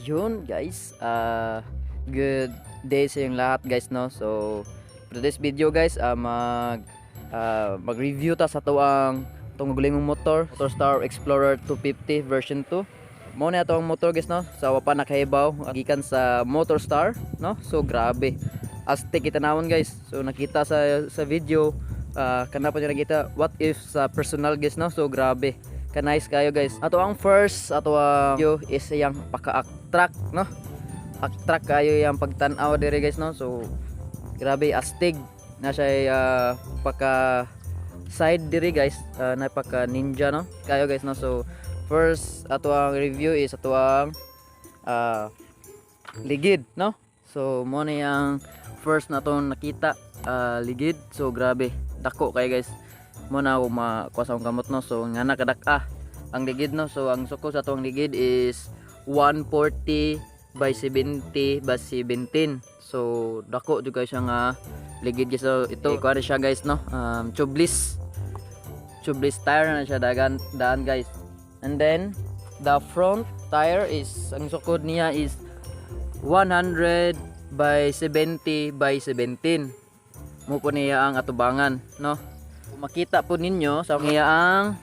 Yun guys, good day sa yung lahat guys, no. So for this video guys, mag-review ta sa itong guling motor, Motorstar Explorer 250 version 2. Mo na itong motor guys, no. Sa wapa nakahibaw gikan sa Motorstar, no. So grabe, astig kita nawon guys. So nakita sa video, kana pa niya nakita what if sa personal guys, no. So grabe ka nice kayo guys. Ato ang first video is yang paka-attract, no. Attract kayo yang pagtan-aw dire guys, no. So grabe astig na siya, paka side dire guys, na paka ninja, no kayo guys, no. So first ato ang review is ato ang ligid, no. So mo na yang first na tong nakita, ligid. So grabe dako kayo guys. Mo na ako makuha sa akong kamot, no. So nga nakadak ang ligid, no. So ang suko sa atong ligid is 140 by 70 by 17. So dako jud siya nga ligid guys. So ito kuha siya guys, no. Tubeless tire na siya daan guys. And then the front tire is, ang sukod niya is 100 by 70 by 17. Mo po niya ang atubangan, no. Makita po ninyo sa niya ang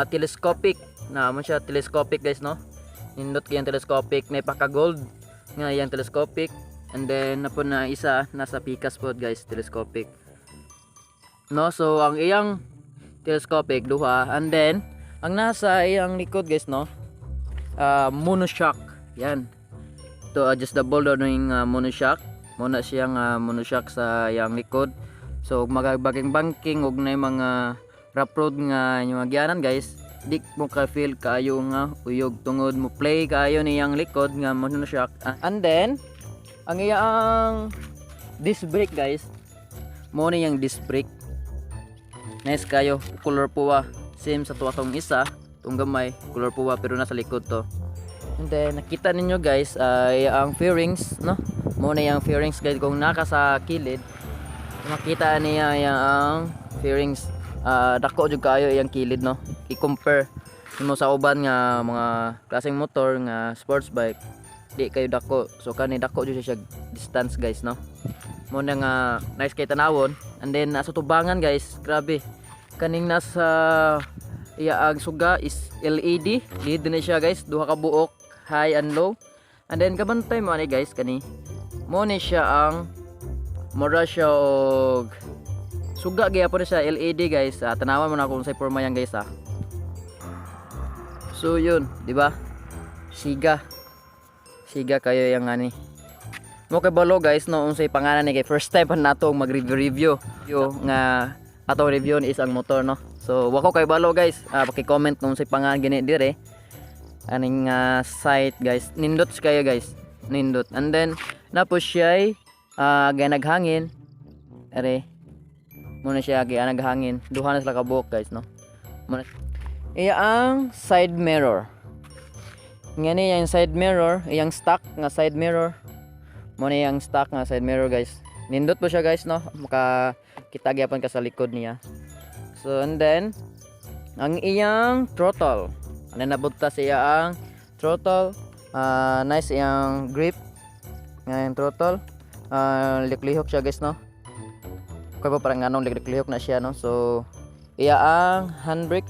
telescopic na mo siya, telescopic guys, no. Nindot kayang telescopic, may paka gold nga yang telescopic. And then na po na isa nasa pikas po guys, telescopic, no. So ang iyang telescopic duha, and then ang nasa iyang likod guys, no, monoshock yan. To adjustable daw ng monoshock. Muna siyang monoshock sa iyang likod. So magabaging banking og na mga rough road nga yung agyanan guys, di mo ka feel kayo nga uyog tungod mo play kayo niyang likod nga monoshock. And then ang iyang disc brake guys, mo na yung disc brake. Nice kayo, color puwa, same sa tuwatong isa, tong gamay color puwa pero nasa likod to. And then nakita ninyo guys, ang fairings, no. Mo na yung fairings guys, kung naka sa kilid makita niya yung fairings, dako jud kayo yung kilid, no. I-compare mo sa uban nga mga klaseng motor nga sports bike, di kayo dako. So kani dako jud siya distance guys, no. Mo na nga nice kay tanawon. And then sa tubangan guys, grabe kaning nasa ang suga is LED lead na siya guys, duha ka buok, high and low. And then kabantay mo ani guys, kani mo ni siya ang mura siya og suga gyapon siya LED guys. Tanawan mo na kung sa forma yan guys, So yun, di ba? Siga kayo yang ani. Mo kay balo guys, no, unsay pangalan ni kay first time pa nato mag-review nga atong review is ang motor, no. So wako kay balo guys, paki-comment kung unsay pangalan gini dire. Aning site guys, nindot kayo guys, nindot. And then napo siya naghangin. Are muna siya naghangin. Duha na sila ka buhok guys, no. Muna iya ang side mirror. Ngani yung side mirror, iyang stock nga side mirror. Muna yung stock nga side mirror guys. Nindot po siya guys, no. Makakita gyapon ka sa likod niya. So and then ang iyang throttle. Ano nabunta siya ang throttle. Nice iyang grip. Ngayon throttle. Liklihok siya guys, no. Kaya pa parang anong liklihok na siya, no. So iya ang handbrake.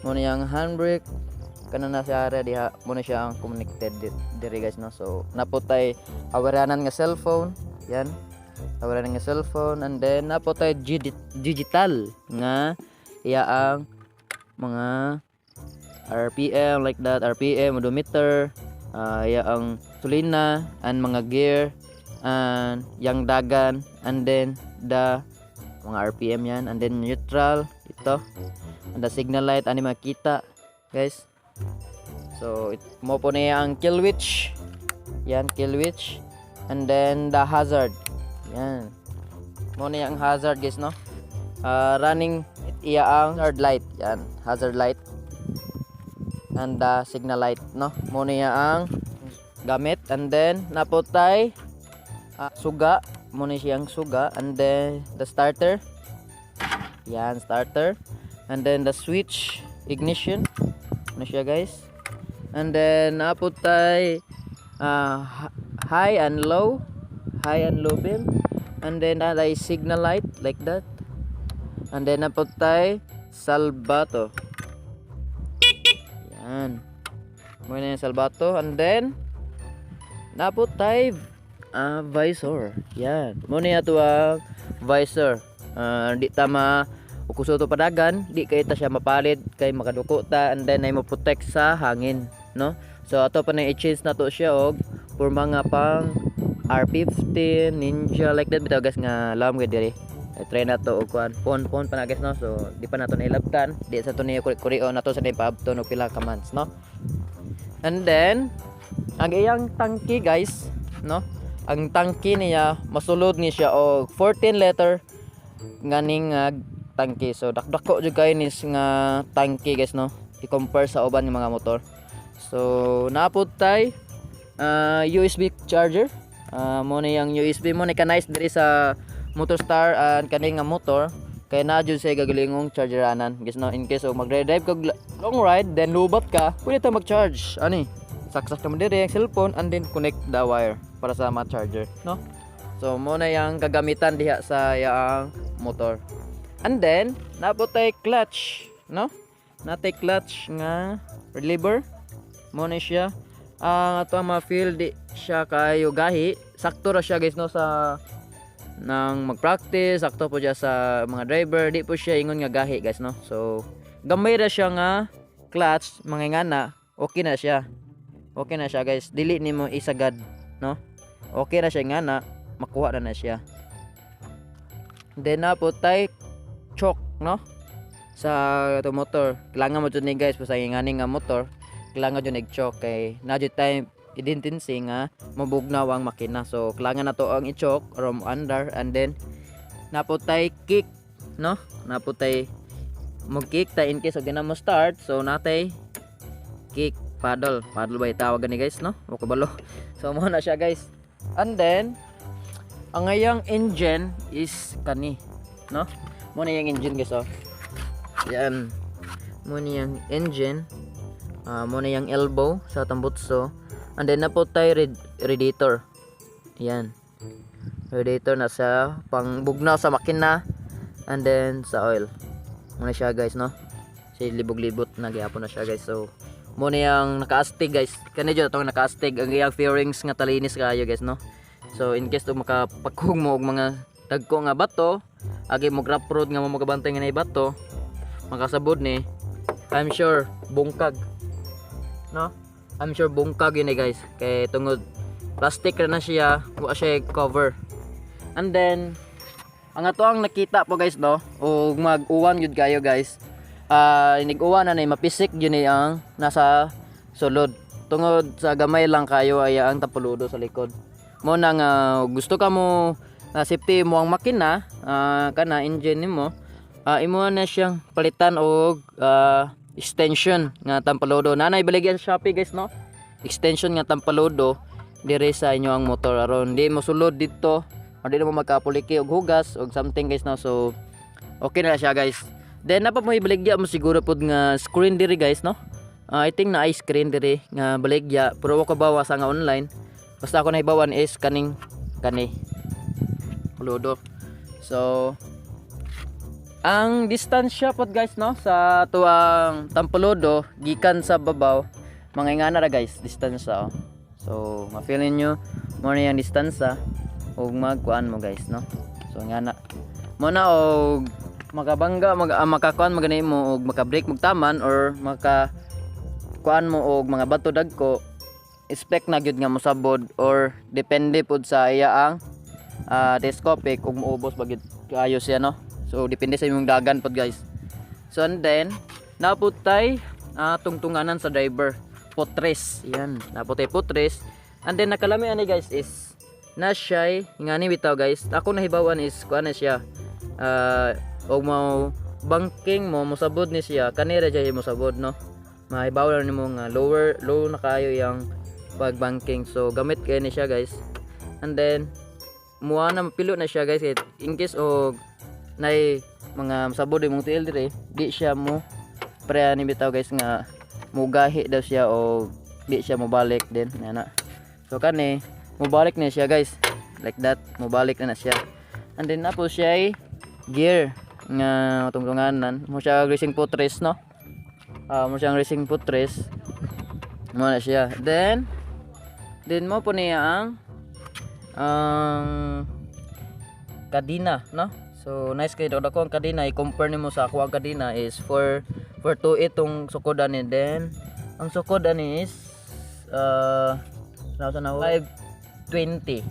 Muna yung handbrake. Kanan na siya diha, muna siya ang connected diri guys, no. So naputay awaranan nga cellphone. Yan. Awaranan nga cellphone. And then naputay digital nga iya ang mga RPM like that, RPM, odometer, iya ang sulina and mga gear and yang dagan, and then the mga RPM yan, and then neutral ito, and the signal light ani makita guys. So mo po niya ang kill switch, yan kill switch, and then the hazard, yan mo niya ang hazard guys, no. Running iya ang hazard light, yan hazard light, and the signal light, no. Mo niya ang gamit. And then naputay suga, mo ni siyang suga. And then the starter, yan starter. And then the switch ignition, ano siya guys. And then napod tay high and low beam, and then naday signal light like that, and then napod tay salbato. Yan, muna yung salbato. And then napod tay visor. Yan, muna ito ang visor. Di tama ukuso to padagan, di kay ta siya mapalid kay makaduko ta, and then ay mo protect sa hangin, no? So ato pa na i-change na to siya og for mga pang R15 Ninja like that bitaw guys, nga alam ko diri. Try na to og kuan phone pa na guys, no? So di pa nato nailabtan, di sa to ni kureo na to sa paabton og pila ka months, no? And then ang iyang tangki guys, no? Ang tangki niya masulod ni siya og 14 liter nganing tangki. So dakdako jud kay nis nga tangki guys, no? I-compare sa uban ng mga motor. So napod tay USB charger. Mo na yung USB mo ni kanais diri sa Motor Star and kani nga motor kay na jud say gagalingong chargeranan guys, no? In case magdrive kag long ride then lubat ka, pwede ta mag-charge ani. Saksak naman diri ang cellphone and then connect the wire para sa ma-charger, no? So mo na yang kagamitan diha sa yaang motor. And then napod tay clutch, no? Natay clutch nga lever mo na siya. Ato ma-feel di siya kayo gahi, sakto ra siya guys, no? Sa nang mag-practice sakto po siya sa mga driver, di po siya ingon nga gahi guys, no? So gamay ra siya nga clutch, mangingana okay na siya. Okay na siya guys, dili nimo isagad, no? Okay na siya ngana, makuha na siya. Then napod tay choke, no? Sa to motor kailangan mo jud ni guys sa ingani nga motor, kailangan jud nag-choke kay na jud time identity nga mabugnaw ang makina. So kailangan na to ang i-choke or under, and then napod tay kick, no? Napod tay mag-kick ta in case og di na mo start. So natay kick paddle ba tawag ni guys, no? O kabalo. So mo na siya guys. And then ang ngayang engine is kani, no? Mo na yung engine guys, oh. Yan. Mo na yung engine. Mo na yung elbow sa tambutso. And then napod tay radiator. Yan. Radiator na sa pangbugnaw sa makina and then sa oil. Mo na siya guys, no? Si libog-libot na gyapon na siya guys. So mo na yung naka-astig guys. Kani jud tong naka-astig ang iyang fairings nga talinis kayo guys, no? So in case to makapakug mo og mga dagko nga bato, agi mo grab road nga mo magabantay nga nay bato, makasabod ni, I'm sure bungkag, no? I'm sure bungkag yun guys, kay tungod plastic na siya, wa siya cover. And then ang ato ang nakita po guys, no, og mag-uwan yun kayo guys. Inig-uwan na mapisik yun ang nasa sulod, tungod sa gamay lang kayo ay ang tapuludo sa likod. Mo nang gusto ka mo na safety mo ang makina, kana engine nimo, imo na siyang palitan og extension nga tampalodo. Nanay baligya sa Shopee guys, no? Extension nga tampalodo dire sa inyo ang motor aron di mo sulod dito, o di mo magkapuliki og hugas og something guys, no? So okay na siya guys. Then napa mo ibaligya mo siguro pud nga screen diri guys, no? I think na ay screen diri nga baligya, pero wa ko bawa sa nga online. Basta ako nahibawan is kani lodo. So ang distansya pod guys, no, sa tuang tampalodo gikan sa babaw mangingana ra guys distansya, oh. So ma-feel niyo mo na yung distansya og magkuan mo guys, no? So ngana mo na og makabangga makakuan magani mo og maka-brake mo taman or maka kuan mo og mga bato dagko, expect na gyud nga mosabod or depende pod sa iya ang telescopic kung maubos bagid kayo siya, no? So depende sa imong dagan pod guys. So and then napod tay tungtunganan sa driver, potres. Yan, napod tay potres. And then nakalami ani guys is na siya ngani bitaw guys. Ako nahibawan is kuan na siya og mo banking mo mosabod ni siya kanira jay mosabod, no? Mahibawan nimo nga low na kayo yang pag banking. So gamit kay ni siya guys. And then muha na mapilo na siya guys, in case og nay mga sabod imong tiil dire di siya mo pre ni bitaw guys nga mugahi daw siya o di siya mobalik din ana. So kani mobalik na siya guys, like that, mobalik na siya. And then napo siya ay gear nga tungtunganan mo siya racing footrest no. Mo siyang racing footrest mo na siya. Then mo po niya ang kadina no. So nice kay daw ko ang kadina, i-compare nimo sa ako ang kadina is for to itong sukod ani. Then ang sukod ani is 520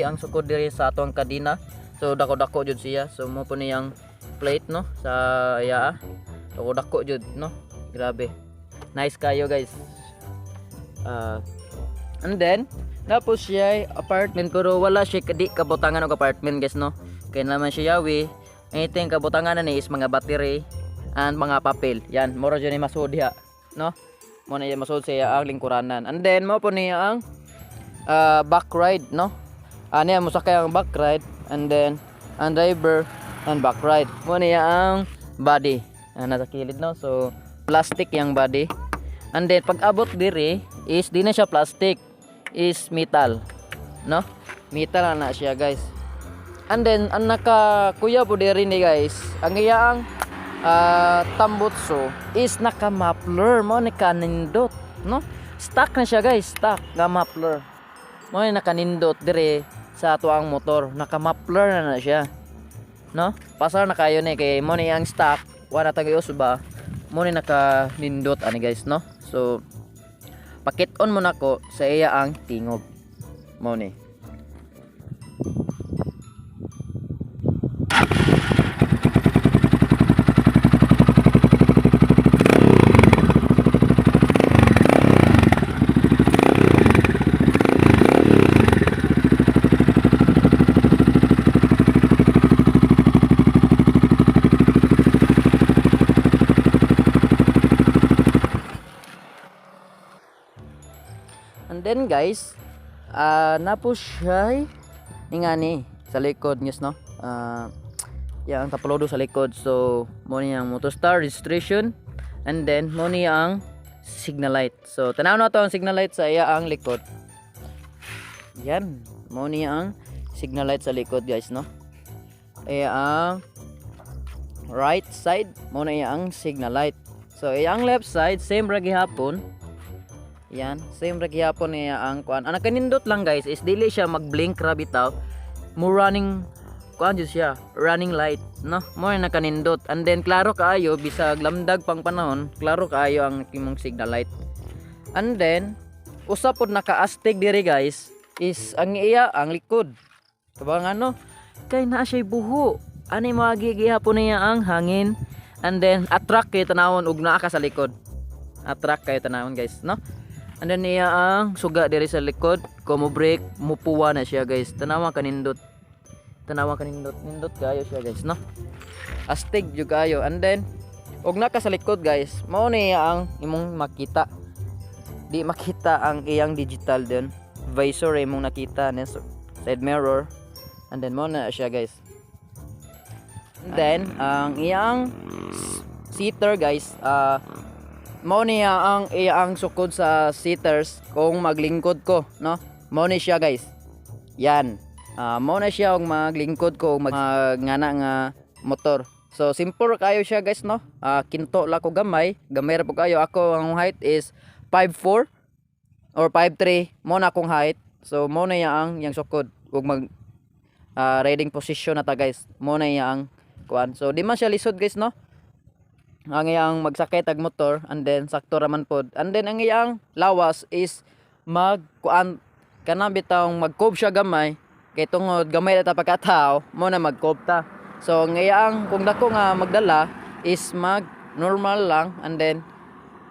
ang sukod diri sa atong kadina. So dako-dako jud siya. So mo po niyang plate no sa iya. Dako-dako jud no. Grabe. Nice kayo guys. And then tapos siya apartment pero wala siya di kabutangan og apartment guys no. Kaya naman siya yawi. Anything kabutangan na ni is mga battery and mga papel. Yan, mura dyan ni masud diha no. Mo na yan masud siya ang lingkuranan. And then mo po niya ang back ride no. Niya mo sakay ang back ride and then ang driver and back ride. Mo niya ang body nasa kilid no. So plastic yang body. And then pag abot diri is di na siya plastic, is metal no. Metal na siya guys. And then ang naka kuya po diri ni guys, ang iyang tambutso is naka muffler mo ni kanindot no. Stock na siya guys, stock nga muffler mo ni nakanindot dire sa ato ang motor, naka muffler na siya no. Pasar na kayo ni kay mo ni ang stock wala tagayos ba mo ni naka nindot ani guys no. So pakit-on mo nako sa iya ang tingog mo ni. And then guys, napo siya ingani sa likod guys no. Yang tapolodo sa likod. So mo ni ang motor star registration and then mo ni ang signal light. So tanaw na to ang signal light sa iya ang likod. Yan, mo ni ang signal light sa likod guys no. Iya ang right side mo na iya ang signal light. So iya ang left side same ra gihapon. Yan, same ra gihapon niya ang kuan. Ang kanindot lang guys is dili siya mag-blink ra bitaw. Mo running kuan jud siya, running light, no? Mo na kanindot. And then klaro kaayo bisag lamdag pang panahon, klaro kaayo ang imong signal light. And then usa pod naka-astig diri guys is ang iya ang likod. Kabang ano? Kay naa siya buho. Ani moagi gihapon niya ang hangin. And then attract kay tanawon ug naa ka sa likod. Attract kay tanawon guys, no? And then niya ang suga diri sa likod, ko mo brake, mupuwa na siya guys. Tanawa kanindot. Nindot kayo siya guys, no? Astig jud kayo. And then og naka sa likod guys, mao niya ang imong makita. Di makita ang iyang digital din. Visor imong nakita ni side mirror. And then mao na siya guys. And then ang iyang seater guys, mao niya ang iyang sukod sa seaters kung maglingkod ko no. Mao ni siya guys. Yan. Mao na siya og maglingkod ko magngana nga motor. So simple kayo siya guys no. Kinto la ko gamay ra po kayo. Ako ang height is 5'4 or 5'3 mo na akong height. So mao na yang sukod ug mag riding position na ta guys. Mao na yang kuan. So di man siya lisod guys no. Ang iyang magsakay tag motor and then sakto raman pod. And then ang iyang lawas is magkuan kana bitawng magkob siya gamay kay tungod gamay ta pagkatao mo na magkob ta. So ang iyang kung dako nga magdala is mag normal lang. And then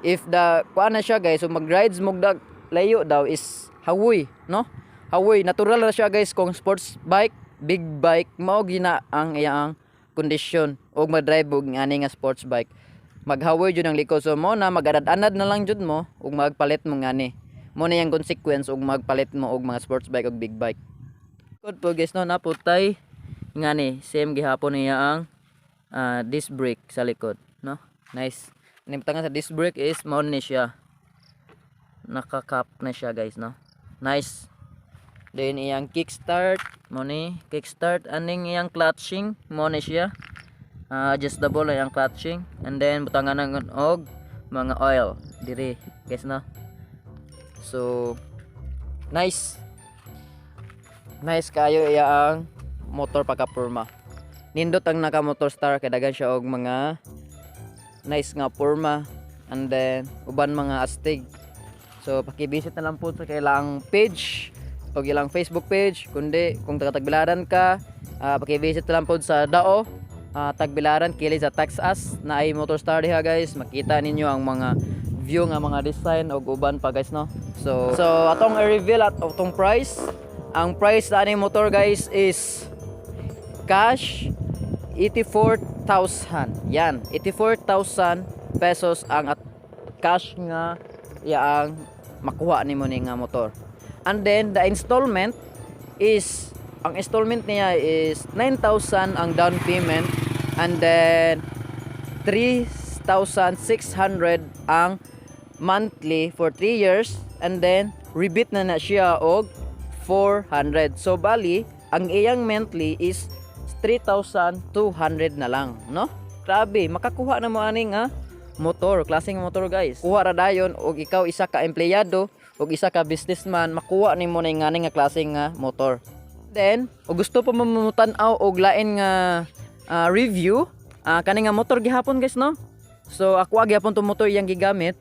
if the kuan na siya guys, so mag rides mugdag layo daw is hawoy no. Hawoy natural na siya guys kung sports bike, big bike mao gina ang iyang kondisyon og ma-drive og ani nga sports bike. Maghawoy jud ang likod. So mo na magadad-anad na lang jud mo ug magpalit mo ngani. Mo na yang consequence ug magpalit mo og mga sports bike ug big bike. Good po guys no, naputay ngani same gihapon niya ang disc brake sa likod no. Nice. Nimtangan sa disc brake is mao ni siya. naka-cap na siya guys, no. Nice. Then iyang kickstart mo ni kickstart, aning iyang clutching mo ni siya. Adjustable iyang clutching, and then butangan ng og mga oil diri guys, no. So nice kayo iyang motor pagka-porma. Nindot ang naka motor star kay daghan siya og mga nice nga porma, and then uban mga astig. So paki-visit na lang po sa kailang page o ilang Facebook page, kundi kung taga-Tagbilaran ka, paki-visit na lang po sa Dao, Tagbilaran kili sa Texas na ay motor star diha guys. Makita ninyo ang mga view nga mga design og uban pa guys, no. So atong i-reveal at atong price. Ang price sa aning motor guys is cash 84,000. Yan, 84,000 pesos ang cash nga yaang makuha nimo ni nga motor. And then the installment is, ang installment niya is 9,000 ang down payment, and then 3,600 ang monthly for 3 years, and then rebate na siya og 400. So bali ang iyang monthly is 3,200 na lang, no. Grabe, makakuha na mo ani nga motor, klaseng motor guys. Kuha ra dayon og ikaw isa ka empleyado og isa ka businessman, makuha nimo na nga klaseng nga motor. Then og gusto pa mamutan-aw og lain nga review kani nga motor gihapon guys, no. So ako gyapon to motor yang gigamit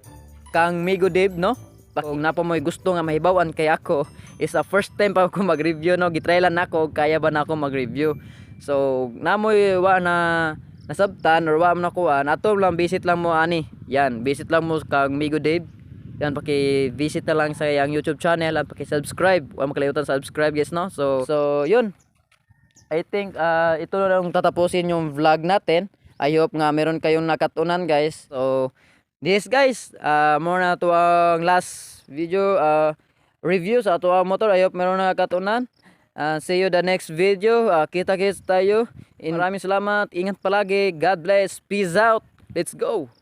kang Migo Dave, no. Kung napa mo'y gusto nga mahibawan kay ako, is a first time pa ako mag-review, no. Gitrylan nako kaya ba nako mag-review. So namoy wa na nasabtan or wa man nakuha, nato lang visit lang mo ani. Yan, visit lang mo kang Migo Dave. Yan, paki-visit na lang sa yang YouTube channel at paki-subscribe. Huwag makalimutan subscribe guys, no. So yun. I think ito na lang tatapusin yung vlog natin. I hope nga meron kayong nakatunan guys. So this guys, more na to ang last video review sa ato ang motor. I hope meron nakatunan. See you the next video. Kita-kits tayo. Maraming salamat. Ingat palagi. God bless. Peace out. Let's go.